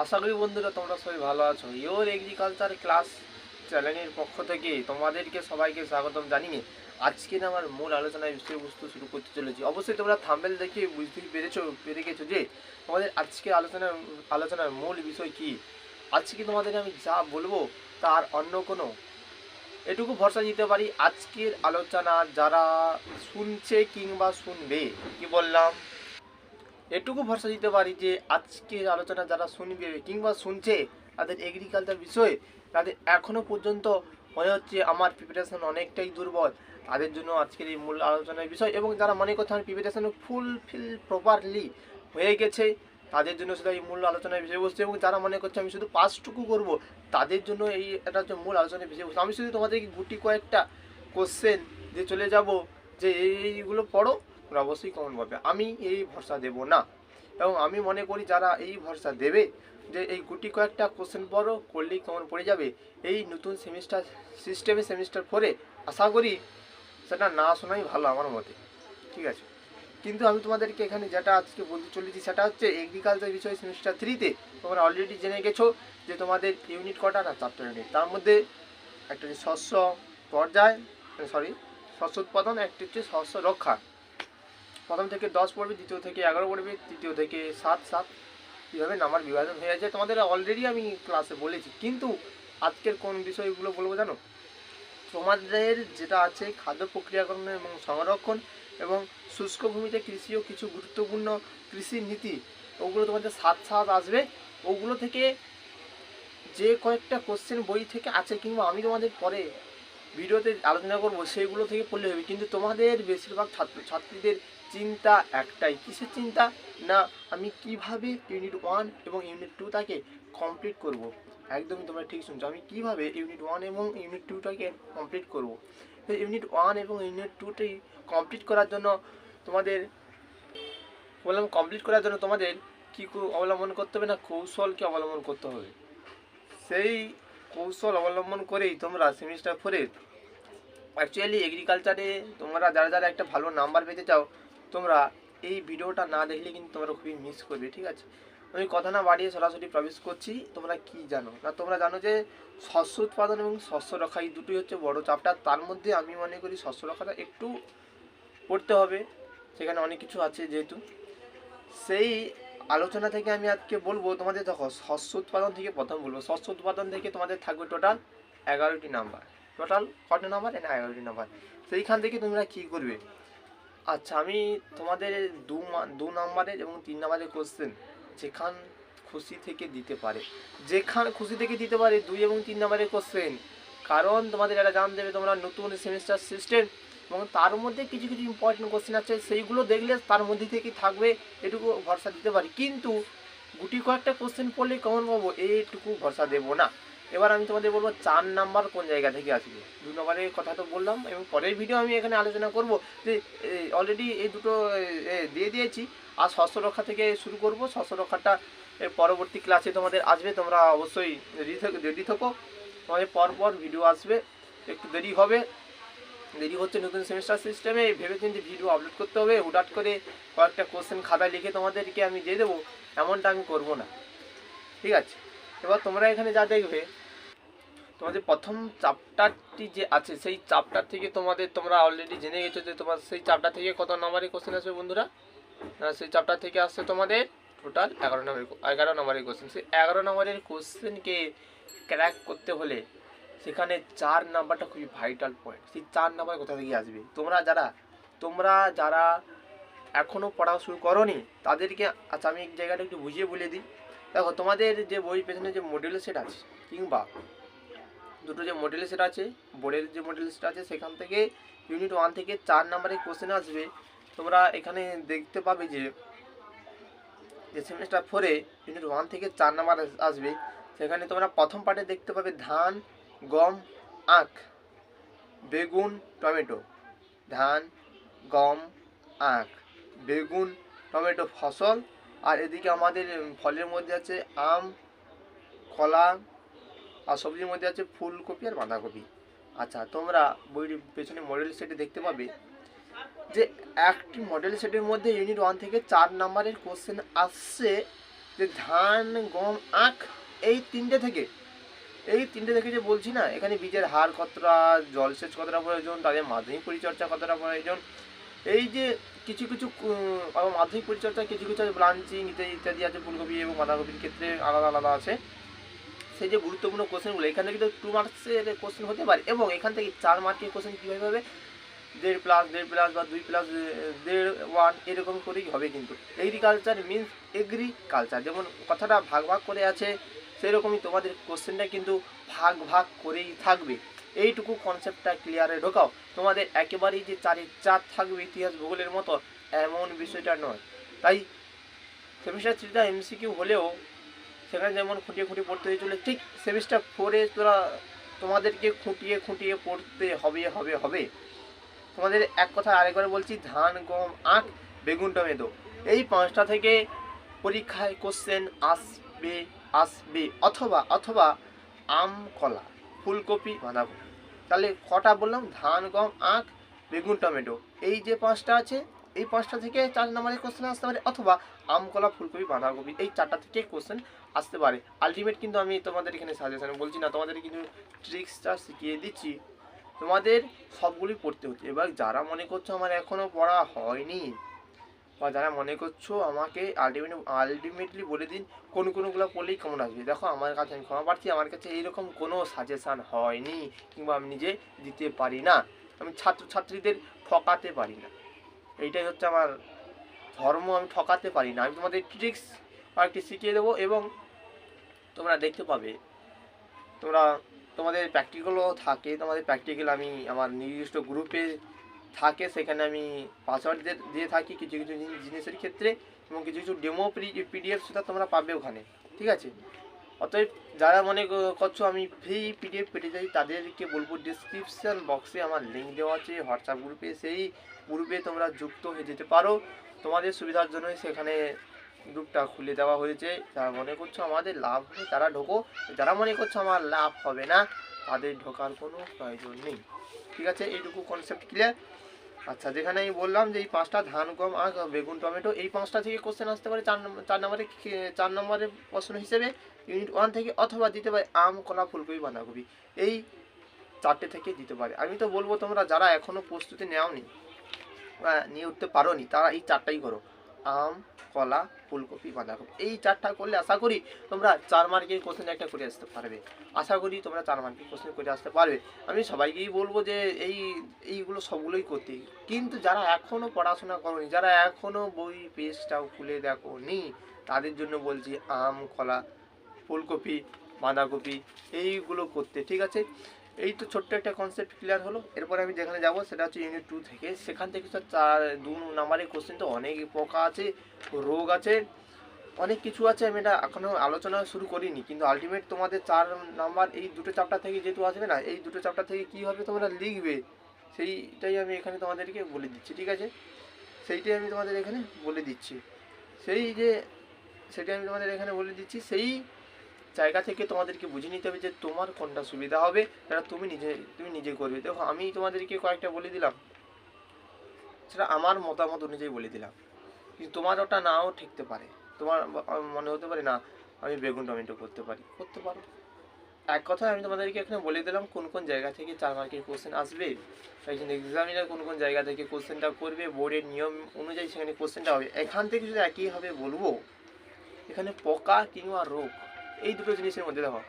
আশা করি বন্ধুরা তোমরা সবাই ভালো আছো। ইওর এগ্রিকালচার ক্লাস চ্যানেলের পক্ষ থেকে তোমাদেরকে সবাইকে স্বাগতম জানিয়ে আজকের আমার মূল আলোচনায় বিষয়বস্তু শুরু করতে চলেছি। অবশ্যই তোমরা থাম্বনেল দেখে বুঝতেই পেরে গেছো যে তোমাদের আজকে আলোচনার মূল বিষয় কি। আজকে তোমাদের আমি যা বলবো তার অন্য কোনো এটুকু ভরসা দিতে পারি, আজকের আলোচনা যারা শুনছে কিংবা শুনবে, কি বললাম, এটুকু ভরসা দিতে পারি যে আজকের আলোচনা যারা শুনবে কিংবা শুনছে তাদের এগ্রিকালচার বিষয়ে তাদের এখনও পর্যন্ত মনে হচ্ছে আমার প্রিপারেশন অনেকটাই দুর্বল, তাদের জন্য আজকের এই মূল আলোচনার বিষয়। এবং যারা মনে করছে আমার প্রিপারেশন ফুলফিল প্রপারলি হয়ে গেছে তাদের জন্য সেটা এই মূল আলোচনার বিষয়বস্তু। এবং যারা মনে করছে আমি শুধু পাসটুকু করব তাদের জন্য এটা হচ্ছে মূল আলোচনার বিষয়বস্তু। আমি শুধু তোমাদেরকে গুটি কয়েকটা কোশ্চেন দিয়ে চলে যাব যে এইগুলো পড়ো, অবশ্যই কমন পাবে, আমি এই ভরসা দেব না। এবং আমি মনে করি যারা এই ভরসা দেবে যে এই গুটি কয়েকটা কোশ্চেন পড়ো করলেই কমন পড়ে যাবে, এই নতুন সেমিস্টার সিস্টেমে সেমিস্টার 4-এ আশা করি সেটা না শোনাই ভালো আমার মতে, ঠিক আছে। কিন্তু আমি তোমাদেরকে এখানে যেটা আজকে বলতে চলেছি সেটা হচ্ছে এগ্রিকালচার বিষয় সেমিস্টার 3-তে তোমরা অলরেডি জেনে গেছো যে তোমাদের ইউনিট কটা না, 4টা ইউনিট। তার মধ্যে একটা হচ্ছে শস্য পর্যায়, শস্য উৎপাদন, একটা হচ্ছে শস্য রক্ষা। প্রথম থেকে 10 পড়বে, দ্বিতীয় থেকে 11 পড়বে, তৃতীয় থেকে 7 কীভাবে নাম্বার বিভাজন হয়ে আছে তোমাদের অলরেডি আমি ক্লাসে বলেছি। কিন্তু আজকের কোন বিষয়গুলো বলবো জানো, তোমাদের যেটা আছে খাদ্য প্রক্রিয়াকরণ এবং সংরক্ষণ এবং শুষ্ক ভূমিতে কৃষি ও কিছু গুরুত্বপূর্ণ কৃষি নীতি, ওগুলো তোমাদের সাত আসবে। ওগুলো থেকে যে কয়েকটা কোশ্চেন বই থেকে আছে কিংবা আমি তোমাদের পরে ভিডিওতে আলোচনা করবো সেইগুলো থেকে পড়লে হবে। কিন্তু তোমাদের বেশিরভাগ ছাত্রীদের চিন্তা একটাই, কিসের চিন্তা না, আমি কিভাবে ইউনিট 1 এবং ইউনিট 2 তাকে কমপ্লিট করব। একদমই তোমরা ঠিক শুনছো, আমি কিভাবে ইউনিট 1 এবং ইউনিট 2টাকে কমপ্লিট করব। ইউনিট 1 এবং ইউনিট 2টি কমপ্লিট করার জন্য তোমাদের তোমাদের কী অবলম্বন করতে হবে না, কৌশলকে অবলম্বন করতে হবে। সেই কৌশল অবলম্বন করেই তোমরা সেমিস্টার 4-এ অ্যাকচুয়ালি এগ্রিকালচারে তোমরা যারা যারা একটা ভালো নাম্বার পেতে চাও, তোমরা এই ভিডিওটা না দেখলে কিন্তু তোমরা খুবই মিস করবে, ঠিক আছে। আমি কথা না বাড়িয়ে সরাসরি প্রবেশ করছি। তোমরা কি জানো না, তোমরা জানো যে শস্য উৎপাদন এবং শস্য রক্ষা এই দুটোই হচ্ছে বড় চ্যাপ্টার। তার মধ্যে আমি মনে করি শস্য রক্ষাটা একটু পড়তে হবে, সেখানে অনেক কিছু আছে যেহেতু। সেই আলোচনা থেকে আমি আজকে বলবো তোমাদের, দেখো শস্য উৎপাদন থেকে প্রথম বলবো। শস্য উৎপাদন থেকে তোমাদের থাকবে টোটাল 11টি নাম্বার। টোটাল কটা নাম্বার? 11টি নাম্বার। সেইখান থেকে তোমরা কী করবে, আচ্ছা আমি তোমাদের দু নাম্বারের এবং 3 নাম্বারের কোশ্চেন যেখান খুশি থেকে দিতে পারে, 2 এবং 3 নাম্বারের কোশ্চেন। কারণ তোমাদের এটা জানতে হবে তোমরা নতুন সেমিস্টার সিস্টেম, এবং তার মধ্যে কিছু কিছু ইম্পর্টেন্ট কোশ্চেন আছে, সেইগুলো দেখলে তার মধ্যে থেকেই থাকবে, এটুকু ভরসা দিতে পারি। কিন্তু গুটি কয়েকটা কোশ্চেন পড়লে কেমন পাবো, এইটুকু ভরসা দেবো না। এবার আমি তোমাদের বলবো 4 নাম্বার কোন জায়গা থেকে আসবে। 2 নম্বরের কথা তো বললাম, এবং পরের ভিডিও আমি এখানে আলোচনা করব যে অলরেডি এই দুটো দিয়ে দিয়েছি। আর শস্য রক্ষা থেকে শুরু করব। শস্য রক্ষাটা পরবর্তী ক্লাসে তোমাদের আসবে, তোমরা অবশ্যই রেডি থাকো। তোমাদের পরপর ভিডিও আসবে, একটু দেরি হচ্ছে নতুন সেমিস্টার সিস্টেমে, ভেবেচিন্তে ভিডিও আপলোড করতে হবে। হুটহাট করে কয়েকটা কোশ্চেন খাতায় লিখে তোমাদেরকে আমি দিয়ে দেবো, এমনটা আমি করব না, ঠিক আছে। এবার তোমরা এখানে যা দেখবে, তোমাদের প্রথম চ্যাপ্টারটি যে আছে সেই চ্যাপ্টার থেকে তোমরা অলরেডি জেনে গেছো যে তোমার সেই চ্যাপ্টার থেকে কত নম্বরের কোশ্চেন আসবে বন্ধুরা। সেই চ্যাপ্টার থেকে আসছে তোমাদের টোটাল 11 নম্বরের কোশ্চেন। সেই 11 নম্বরের কোশ্চেনকে ক্র্যাক করতে হলে সেখানে 4 নাম্বারটা খুবই ভাইটাল পয়েন্ট। সেই 4 নাম্বার কোথা থেকে আসবে, তোমরা যারা এখনও পড়া শুরু করোনি তাদেরকে, আচ্ছা আমি এক জায়গাটা একটু বুঝিয়ে বলে দিই। দেখো তোমাদের যে বই পেছনে যে মডেল সেট আছে কিংবা দুটো যে মডেল সেট আছে, বোর্ডের যে মডেল সেট আছে, সেখান থেকে ইউনিট 1 থেকে 4 নাম্বারের কোশ্চেন আসবে। তোমরা এখানে দেখতে পাবে যে সেমিস্টার 4-এ ইউনিট 1 থেকে 4 নাম্বার আসবে। সেখানে তোমরা প্রথম পার্টে দেখতে পাবে ধান, গম, আখ, বেগুন, টমেটো। ধান, গম, আখ, বেগুন, টমেটো ফসল। আর এদিকে আমাদের ফলের মধ্যে আছে আম, কলা, আর সবজির মধ্যে আছে ফুলকপি আর বাঁধাকপি। আচ্ছা তোমরা বইয়ের পেছনে মডেল সেটে দেখতে পাবে যে একটি মডেল সেটের মধ্যে ইউনিট 1 থেকে 4 নাম্বারের কোশ্চেন আসছে যে ধান, গম, আখ, এই তিনটে থেকে যে বলছি না, এখানে বীজের হার কতটা, জলসেচ কতটা প্রয়োজন, তাদের মাধ্যমিক পরিচর্যা কতটা প্রয়োজন, এই যে কিছু কিছু মাধ্যমিক পরিচর্যা, কিছু কিছু ব্রাঞ্চিং ইত্যাদি ইত্যাদি আছে, ফুলকপি এবং বাঁধাকপির ক্ষেত্রে আলাদা আলাদা আছে। সেই যে গুরুত্বপূর্ণ কোশ্চেনগুলো এখান থেকে তো 2 মার্কসের কোশ্চেন হতে পারে, এবং এখান থেকে 4 মার্কের কোশ্চেন কীভাবে হবে, 1.5 বা 2+1.5 এরকম করেই হবে। কিন্তু এগ্রিকালচার মিন্স এগ্রিকালচার, যেমন কথাটা ভাগ ভাগ করে আছে, সেরকমই তোমাদের কোশ্চেনটা কিন্তু ভাগ ভাগ করেই থাকবে। এইটুকু কনসেপ্টটা ক্লিয়ারে ঢোকাও। তোমাদের একেবারেই যে 4 থাকবে ইতিহাস ভূগোলের মতো এমন বিষয়টা নয়। তাই সেমিস্টার 3টা এমসিকিউ হলেও সেখানে যেমন খুঁটিয়ে খুঁটিয়ে পড়তে হয়েছিল, ঠিক সেমিস্টার 4-এ তোমাদেরকে খুঁটিয়ে খুঁটিয়ে পড়তে হবে। তোমাদের এক কথা আরেকবার বলছি, ধান, গম, আখ, বেগুন, টমেটো, এই 5টা থেকে পরীক্ষায় কোশ্চেন আসবে অথবা আম, কলা, ফুলকপি, বাঁধাকপি। তাহলে কটা বললাম, ধান, গম, আখ, বেগুন, টমেটো, এই যে 5টা আছে, এই 5টা থেকে 4 নম্বরের কোশ্চেন আসতে পারে, অথবা আম, কলা, ফুলকপি, বাঁধাকপি, এই 4টা থেকে কোশ্চেন আসতে পারে। আলটিমেট কিন্তু আমি তোমাদের এখানে সাজেশন বলছি না, তোমাদের কিন্তু ট্রিক্সটা শিখিয়ে দিচ্ছি। তোমাদের সবগুলি পড়তে হচ্ছে। এবার যারা মনে করছো আমার এখনও পড়া হয়নি, বা যারা মনে করছো আমাকে আলটিমেটলি বলে দিন কোনগুলো পড়লেই কেমন আসবে, দেখো আমার কাছে, আমি ক্ষমা প্রার্থী, আমার কাছে এইরকম কোনো সাজেশান হয়নি, কিংবা আমি নিজে দিতে পারি না। আমি ছাত্রছাত্রীদের ঠকাতে পারি না, এইটাই হচ্ছে আমার ধর্ম। আমি ঠকাতে পারি না। আমি তোমাদের ট্রিক্স কয়েকটি শিখিয়ে দেবো, এবং তোমরা দেখতে পাবে। তোমাদের প্র্যাকটিক্যালও থাকে, তোমাদের প্র্যাকটিক্যাল আমি আমার নির্দিষ্ট গ্রুপে থাকে, সেখানে আমি পাসওয়ার্ড দিয়ে থাকি কিছু কিছু জিনিসের ক্ষেত্রে, এবং কিছু কিছু ডেমো পিডিএফ সেটা তোমরা পাবে ওখানে, ঠিক আছে। অতএব যারা মনে করছো আমি ফ্রি পিডিএফ পেতে চাই, তাদেরকে বলবো ডিসক্রিপশান বক্সে আমার লিঙ্ক দেওয়া আছে হোয়াটসঅ্যাপ গ্রুপে, সেই গ্রুপে তোমরা যুক্ত হয়ে যেতে পারো। তোমাদের সুবিধার জন্যই সেখানে গ্রুপটা খুলে দেওয়া হয়েছে। যারা মনে করছো আমাদের লাভ হবে তারা ঢোকো, যারা মনে করছো আমার লাভ হবে না তাদের ঢোকার কোনো প্রয়োজন নেই, ঠিক আছে। এইটুকু কনসেপ্ট ক্লিয়ার। আচ্ছা, যেখানে আমি বললাম যে এই 5টা, ধান, গম, আখ, বেগুন, টমেটো, এই 5টা থেকে কোশ্চেন আসতে পারে 4 নম্বরের প্রশ্ন হিসেবে ইউনিট 1 থেকে, অথবা দিতে পারে আম, কলা, ফুলকপি, বাঁধাকপি, এই 4টে থেকে দিতে পারে। আমি তো বলবো তোমরা যারা এখনও প্রস্তুতি নেওনি বা নিয়ে উঠতে পারোনি, তারা এই 4টাই করো, আম, কলা, ফুলকপি, বাঁধাকপি, এই 4টা করলে আশা করি তোমরা 4 মার্কের কোশ্চেন একটা করে আসতে পারবে। আশা করি তোমরা 4 মার্কের কোশ্চেন করে আসতে পারবে। আমি সবাইকেই বলবো যে এইগুলো সবগুলোই করতে, কিন্তু যারা এখনও পড়াশোনা করোনি, যারা এখনও বই পেজটাও খুলে দেখোনি, তাদের জন্য বলছি আম, কলা, ফুলকপি, বাঁধাকপি, এইগুলো করতে, ঠিক আছে। এই তো ছোট্ট একটা কনসেপ্ট ক্লিয়ার হলো। এরপরে আমি যেখানে যাব সেটা হচ্ছে ইউনিট 2 থেকে। সেখান থেকে তো 2 নম্বরের কোশ্চেন, তো অনেক পোকা আছে, রোগ আছে, অনেক কিছু আছে। আমি এটা এখনও আলোচনা শুরু করিনি, কিন্তু আলটিমেট তোমাদের 4 নাম্বার এই দুটো চ্যাপ্টার থেকে যেহেতু আসবে না, এই দুটো চ্যাপ্টার থেকে কীভাবে তোমরা লিখবে সেইটাই আমি এখানে তোমাদেরকে বলে দিচ্ছি, ঠিক আছে। সেইটাই আমি তোমাদের এখানে বলে দিচ্ছি সেই জায়গা থেকে তোমাদেরকে বুঝে নিতে হবে যে তোমার কোনটা সুবিধা হবে, সেটা তুমি নিজে করবে। দেখো, আমি তোমাদেরকে কয়েকটা বলে দিলাম, সেটা আমার মতামত অনুযায়ী বলে দিলাম, কিন্তু তোমার ওটা নাও ঠিকতে পারে। তোমার মনে হতে পারে না আমি বেগুন টমেটো করতে পারো। এক কথায় আমি তোমাদেরকে এখানে বলে দিলাম কোন কোন জায়গা থেকে 4 মার্কের কোশ্চেন আসবে, একজন এক্সামিনার কোন কোন জায়গা থেকে কোশ্চেনটা করবে, বোর্ডের নিয়ম অনুযায়ী সেখানে কোশ্চেনটা হবে। এখান থেকে যদি একইভাবে বলবো, এখানে পোকা কিংবা রোগ, এই দুটো জিনিসের মধ্যে দেখো,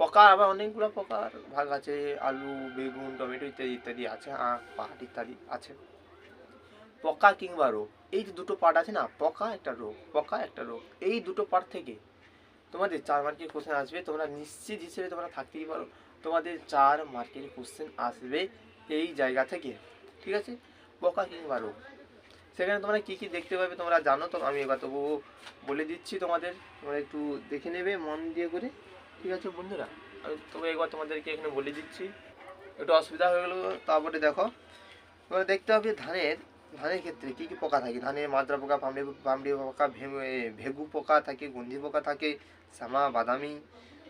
পোকা আবার অনেকগুলো পোকার ভাগ আছে, আলু, বেগুন, টমেটো ইত্যাদি ইত্যাদি আছে, আখ, পাট ইত্যাদি আছে। পোকা কিংবা রোগ, এই যে দুটো পার্ট আছে না, পোকা একটা রোগ, এই দুটো পার্ট থেকে তোমাদের 4 মার্কের কোশ্চেন আসবে। তোমরা নিশ্চিত হিসেবে তোমরা থাকতেই পারো, তোমাদের 4 মার্কের কোশ্চেন আসবে এই জায়গা থেকে, ঠিক আছে। পোকা কিংবা রোগ, সেখানে তোমরা কী কী দেখতে পাবে তোমরা জানো তো, আমি এবার তবু বলে দিচ্ছি তোমাদের, তোমরা একটু দেখে নেবে মন দিয়ে করে, ঠিক আছে বন্ধুরা। আমি তবে একবার তোমাদেরকে এখানে বলে দিচ্ছি, একটু অসুবিধা হয়ে গেলো। তারপরে দেখো, তোমরা দেখতে হবে ধানের ক্ষেত্রে কী কী পোকা থাকে। ধানের মাজরা পোকা, পামড়ি পোকা, ভেগু পোকা থাকে, গন্ধি পোকা থাকে, শ্যামা, বাদামি,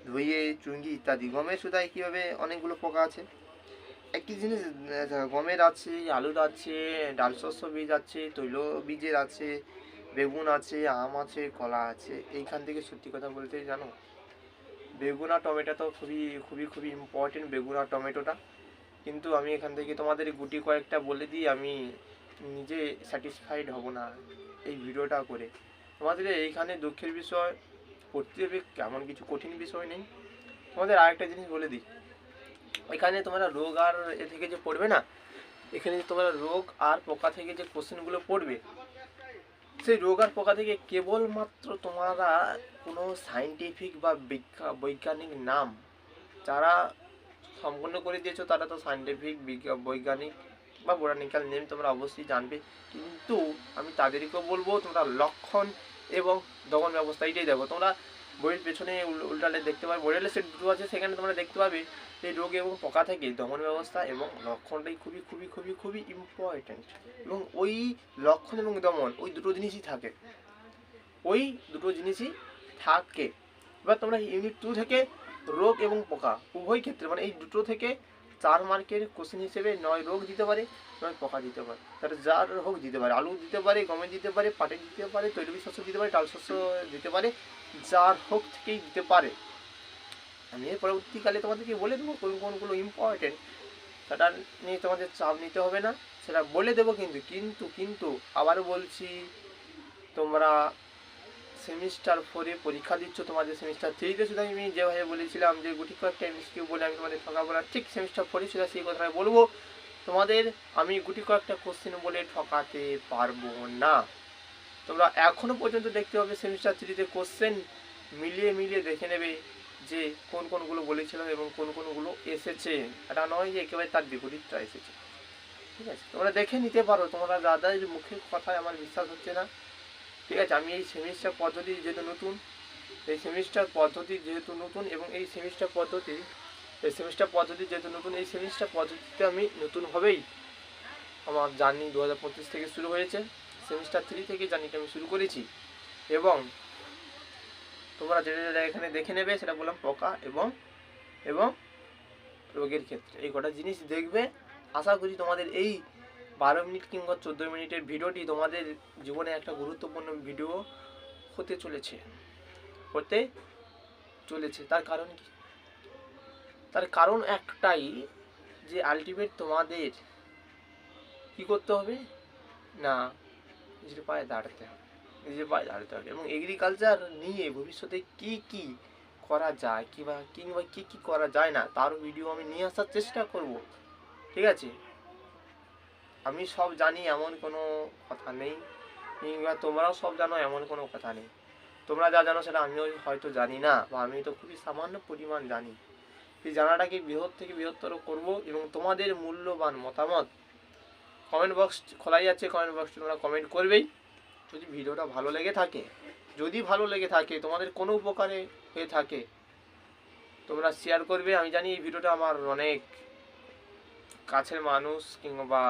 ধুইয়ে, চুঙ্গি ইত্যাদি। গমের সুতায় কীভাবে অনেকগুলো পোকা আছে। একই জিনিস গমের আছে, আলুর আছে, ডাল শস্য বীজ আছে, তৈল বীজের আছে, বেগুন আছে, আম আছে, কলা আছে। এইখান থেকে সত্যি কথা বলতে জানো, বেগুন আর টমেটো তো খুবই খুবই খুবই ইম্পর্টেন্ট, বেগুন আর টমেটোটা। কিন্তু আমি এখান থেকে তোমাদের গুটি কয়েকটা বলে দিই, আমি নিজে স্যাটিসফাইড হব না এই ভিডিওটা করে। তোমাদের এইখানে দুঃখের বিষয়, পড়তে হবে এমন কিছু কঠিন বিষয় নেই। তোমাদের আরেকটা জিনিস বলে দিই, এখানে তোমরা রোগ আর এ থেকে যে পড়বে না, এখানে তোমরা রোগ আর পোকা থেকে যে কোশ্চেনগুলো পড়বে, সেই রোগ আর পোকা থেকে কেবলমাত্র তোমরা কোনো সায়েন্টিফিক বা বৈজ্ঞানিক নাম যারা সম্পূর্ণ করে দিয়েছো, তারা তো সায়েন্টিফিক বৈজ্ঞানিক বা বোটানিক্যাল নেম তোমরা অবশ্যই জানবে। কিন্তু আমি তাদেরকেও বলবো তোমরা লক্ষণ এবং দমন ব্যবস্থা এইটাই দেখো। তোমরা বইয়ের পেছনে উল্টালে দেখতে পাবে, বইয়ের সেট দুটো আছে, সেখানে তোমরা দেখতে পাবে এই রোগ এবং পোকা থেকে দমন ব্যবস্থা এবং লক্ষণটাই খুবই খুবই খুবই খুবই ইম্পর্ট্যান্ট। এবং ওই লক্ষণ এবং দমন ওই দুটো জিনিসই থাকে, ওই দুটো জিনিসই থাকে। এবার তোমরা ইউনিট 2 থেকে রোগ এবং পোকা উভয় ক্ষেত্রে, মানে এই দুটো থেকে 4 মার্কের কোশ্চেন হিসেবে নয় রোগ দিতে পারে, নয় পোকা দিতে পারে। তার যার হোক দিতে পারে, আলু দিতে পারে, গমে দিতে পারে, পাটে দিতে পারে, তৈলবীজ শস্য দিতে পারে, ডাল শস্য দিতে পারে, যার হোক থেকেই দিতে পারে। আমি এর পরবর্তীকালে তোমাদেরকে বলে দেবো কোন কোনগুলো ইম্পর্টেন্ট, সেটা নিয়ে তোমাদের চাপ নিতে হবে না, সেটা বলে দেবো। কিন্তু কিন্তু আবারও বলছি, তোমরা সেমিস্টার 4-এ পরীক্ষা দিচ্ছ, তোমাদের সেমিস্টার 3-তে শুধু আমি যেভাবে বলেছিলাম যে গুটি কয়েকটা এমসিকিউ বলে আমি তোমাদের ঠকাবো না, ঠিক সেমিস্টার 4-এ শুধু সেই কথাটা বলবো। তোমাদের আমি গুটি কয়েকটা কোশ্চেন বলে ঠকাতে পারবো না। তোমরা এখনো পর্যন্ত দেখতে পাবে সেমিস্টার 3-তে কোশ্চেন মিলিয়ে মিলিয়ে দেখে নেবে যে কোন কোনগুলো বলেছিলাম এবং কোন কোনগুলো এসেছে। এটা নয় যে একেবারে তার বিপরীতটা এসেছে, ঠিক আছে? তোমরা দেখে নিতে পারো, তোমরা দাদার মুখের কথায় আমার বিশ্বাস হচ্ছে না, ঠিক আছে? আমি এই সেমিস্টার পদ্ধতি যেহেতু নতুন, এই সেমিস্টার পদ্ধতি যেহেতু নতুন এবং এই সেমিস্টার পদ্ধতি যেহেতু নতুন, এই সেমিস্টার পদ্ধতিতে আমি নতুনভাবেই আমার জার্নি 2025 থেকে শুরু হয়েছে। সেমিস্টার 3 থেকে জার্নিটা আমি শুরু করেছি। এবং তোমরা যেটা যেটা এখানে দেখে নেবে সেটা বললাম পোকা এবং এবং রোগের ক্ষেত্রে এই কটা জিনিস দেখবে। আশা করি তোমাদের এই 12 মিনিট কিংবা 14 মিনিটের ভিডিওটি তোমাদের জীবনে একটা গুরুত্বপূর্ণ ভিডিও হতে চলেছে। তার কারণ কি? তার কারণ একটাই, যে আলটিমেট তোমাদের কি করতে হবে না, নিজের পায়ে দাঁড়াতে হবে, এবং এগ্রিকালচার নিয়ে ভবিষ্যতে কি কি করা যায় কিংবা কি কি করা যায় না তার ভিডিও আমি নিয়ে আসার চেষ্টা করব, ঠিক আছে? আমি সব জানি এমন কোনো কথা নেই, কিংবা তোমরাও সব জানো এমন কোনো কথা নেই। তোমরা যা জানো সেটা আমিও হয়তো জানি না, বা আমি তো খুবই সামান্য পরিমাণ জানি। এই জানাটাকে বৃহৎ থেকে বৃহত্তর করব এবং তোমাদের মূল্যবান মতামত কমেন্ট বক্স খোলাই আছে, কমেন্ট বক্সে তোমরা কমেন্ট করবেই। যদি ভিডিওটা ভালো লেগে থাকে, তোমাদের কোনো উপকারে হয়ে থাকে, তোমরা শেয়ার করবে। আমি জানি এই ভিডিওটা আমার অনেক কাছের মানুষ কিংবা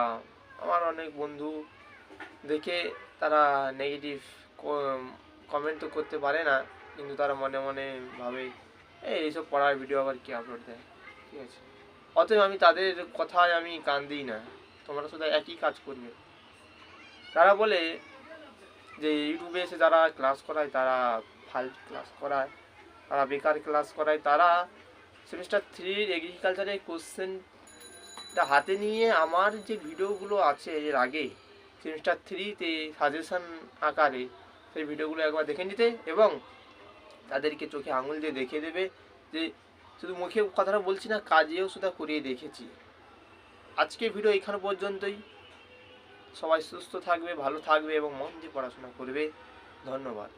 আমার অনেক বন্ধু দেখে তারা নেগেটিভ কমেন্ট তো করতে পারে না, কিন্তু তারা মনে মনে ভাবে এইসব পড়ার ভিডিও আবার কি আপলোড দেয়, ঠিক আছে? অতএব আমি তাদের কথায় আমি কান দিই না। তোমরা শুধু একই কাজ করবে। তারা বলে যে ইউটিউবে এসে যারা ক্লাস করায় তারা ফালতু ক্লাস করায়, তারা বেকার ক্লাস করায়। তারা সেমিস্টার 3-র এগ্রিকালচারের কোশ্চেনটা হাতে নিয়ে আমার যে ভিডিওগুলো আছে এর আগে সেমিস্টার 3-তে সাজেশন আকারে সেই ভিডিওগুলো একবার দেখে নিতে এবং তাদেরকে চোখে আঙুল দিয়ে দেখিয়ে দেবে যে শুধু মুখে কথাটা বলছি না, কাজেও শুধু করিয়ে দেখেছি। আজকে ভিডিও এখানে পর্যন্তই। সবাই সুস্থ থাকবে, ভালো থাকবে এবং মন দিয়ে পড়াশোনা করবে। ধন্যবাদ।